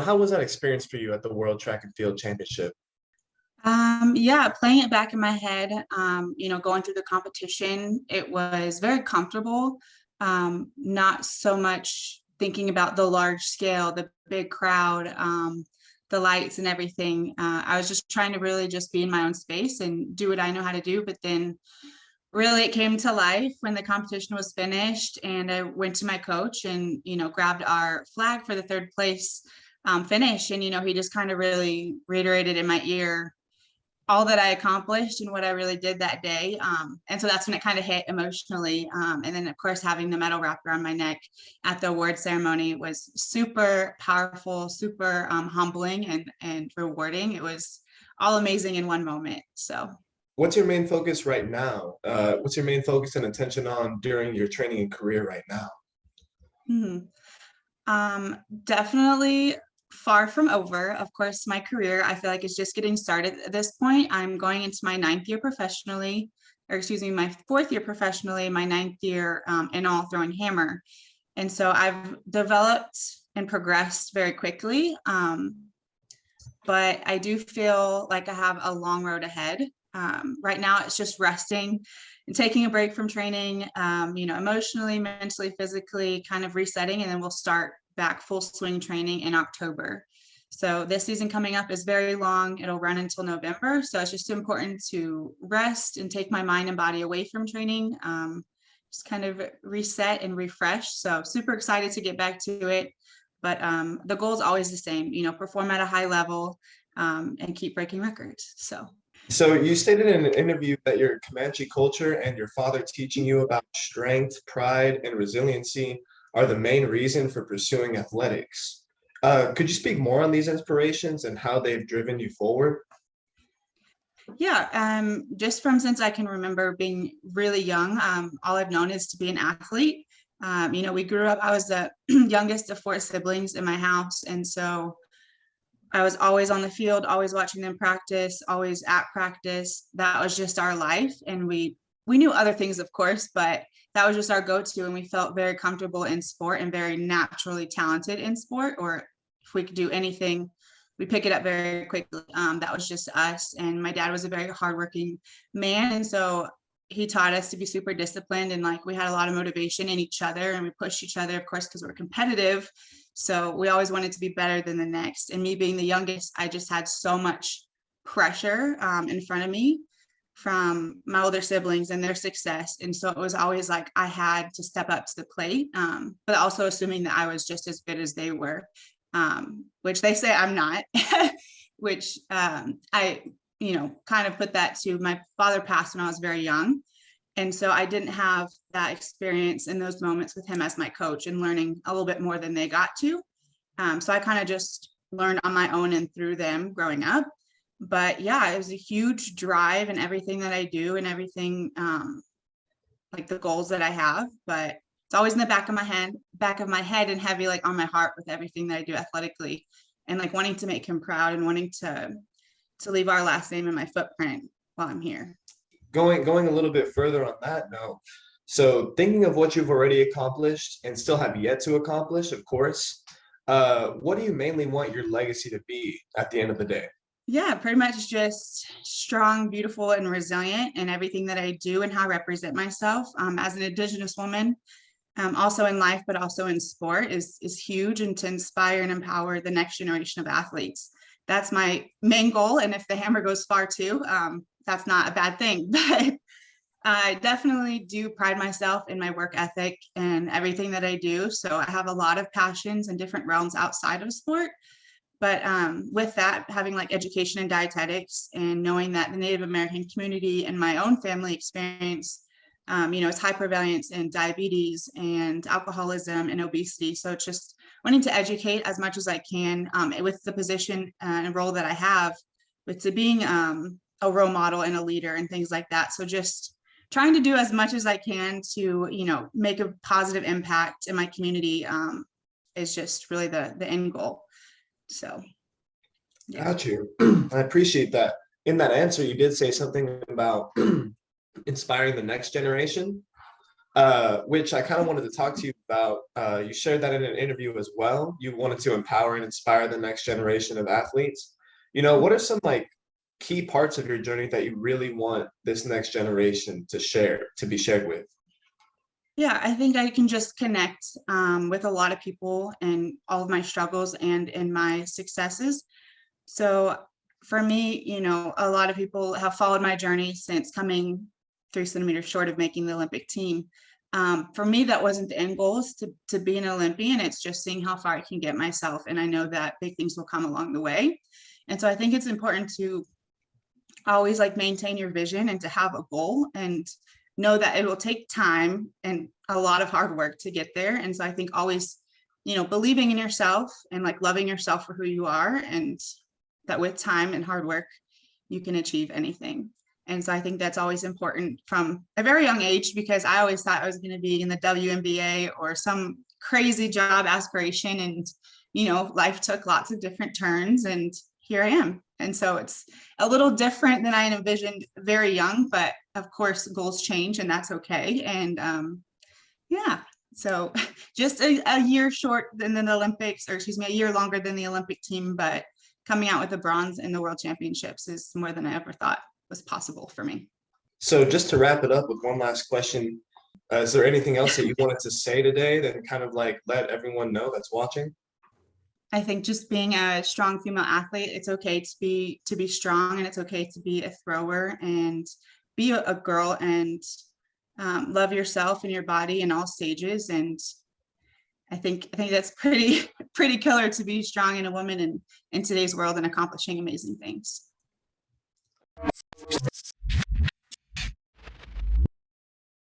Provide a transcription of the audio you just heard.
How was that experience for you at the World Track and Field Championship? Yeah, playing it back in my head, going through the competition, it was very comfortable. Not so much thinking about the large scale, the big crowd, the lights and everything. I was just trying to really just be in my own space and do what I know how to do. But then really it came to life when the competition was finished and I went to my coach and, grabbed our flag for the third place finish. And, he just kind of really reiterated in my ear all that I accomplished and what I really did that day. And so that's when it kind of hit emotionally. And then of course, having the medal wrapped around my neck at the award ceremony was super powerful, super humbling and rewarding. It was all amazing in one moment. So. What's your main focus right now? What's your main focus and attention on during your training and career right now? Definitely far from over. Of course, my career, I feel like is just getting started at this point. I'm going into my ninth year professionally, or excuse me, my fourth year professionally, my ninth year in all throwing hammer. And so I've developed and progressed very quickly. But I do feel like I have a long road ahead. Right now, it's just resting and taking a break from training, emotionally, mentally, physically, kind of resetting, and then we'll start back full swing training in October. So this season coming up is very long. It'll run until November. So it's just important to rest and take my mind and body away from training, just kind of reset and refresh. So super excited to get back to it. But the goal is always the same, perform at a high level and keep breaking records. So you stated in an interview that your Comanche culture and your father teaching you about strength, pride, and resiliency are the main reason for pursuing athletics. Could you speak more on these inspirations and how they've driven you forward? Yeah, just from since I can remember being really young, all I've known is to be an athlete. We grew up, I was the youngest of four siblings in my house. And so I was always on the field, always watching them practice, always at practice. That was just our life. And we knew other things, of course, but that was just our go-to. And we felt very comfortable in sport and very naturally talented in sport, or if we could do anything, we pick it up very quickly. That was just us. And my dad was a very hardworking man. And so he taught us to be super disciplined, and like we had a lot of motivation in each other and we pushed each other, of course, because we're competitive. So we always wanted to be better than the next. And me being the youngest, I just had so much pressure in front of me from my older siblings and their success. And so it was always like I had to step up to the plate, but also assuming that I was just as good as they were, which they say I'm not, which I kind of put that to my father passed when I was very young. And so I didn't have that experience in those moments with him as my coach and learning a little bit more than they got to. So I kind of just learned on my own and through them growing up. But yeah, it was a huge drive in everything that I do and everything, like the goals that I have. But it's always in the back of my head and heavy, like on my heart with everything that I do athletically, and like wanting to make him proud and wanting to leave our last name in my footprint while I'm here. Going a little bit further on that note, so thinking of what you've already accomplished and still have yet to accomplish, of course, what do you mainly want your legacy to be at the end of the day? Yeah, pretty much just strong, beautiful, and resilient in everything that I do and how I represent myself as an Indigenous woman, also in life, but also in sport is huge, and to inspire and empower the next generation of athletes. That's my main goal. And if the hammer goes far too, that's not a bad thing. But I definitely do pride myself in my work ethic and everything that I do. So I have a lot of passions in different realms outside of sport. But with that, having like education and dietetics and knowing that the Native American community and my own family experience, it's high prevalence in diabetes and alcoholism and obesity. So it's just wanting to educate as much as I can with the position and role that I have, with to being a role model and a leader and things like that. So just trying to do as much as I can to, make a positive impact in my community is just really the end goal. So. Yeah. Got you. I appreciate that. In that answer, you did say something about inspiring the next generation, which I kind of wanted to talk to you about. You shared that in an interview as well. You wanted to empower and inspire the next generation of athletes. What are some like key parts of your journey that you really want this next generation to be shared with? Yeah, I think I can just connect with a lot of people and all of my struggles and in my successes. So for me, a lot of people have followed my journey since coming 3 centimeters short of making the Olympic team. For me, that wasn't the end goal, is to be an Olympian. It's just seeing how far I can get myself. And I know that big things will come along the way. And so I think it's important to always like maintain your vision and to have a goal and know that it will take time and a lot of hard work to get there. And so I think always, believing in yourself and like loving yourself for who you are, and that with time and hard work, you can achieve anything. And so I think that's always important from a very young age, because I always thought I was going to be in the WNBA or some crazy job aspiration. And, life took lots of different turns and here I am. And so it's a little different than I envisioned very young, but of course goals change and that's okay. And yeah, so just a year short than the Olympics, or excuse me, a year longer than the Olympic team, but coming out with a bronze in the World Championships is more than I ever thought was possible for me. So just to wrap it up with one last question, is there anything else that you wanted to say today that kind of like let everyone know that's watching? I think just being a strong female athlete, it's okay to be strong, and it's okay to be a thrower and be a girl, and love yourself and your body in all stages. And I think that's pretty killer to be strong and a woman in today's world and accomplishing amazing things.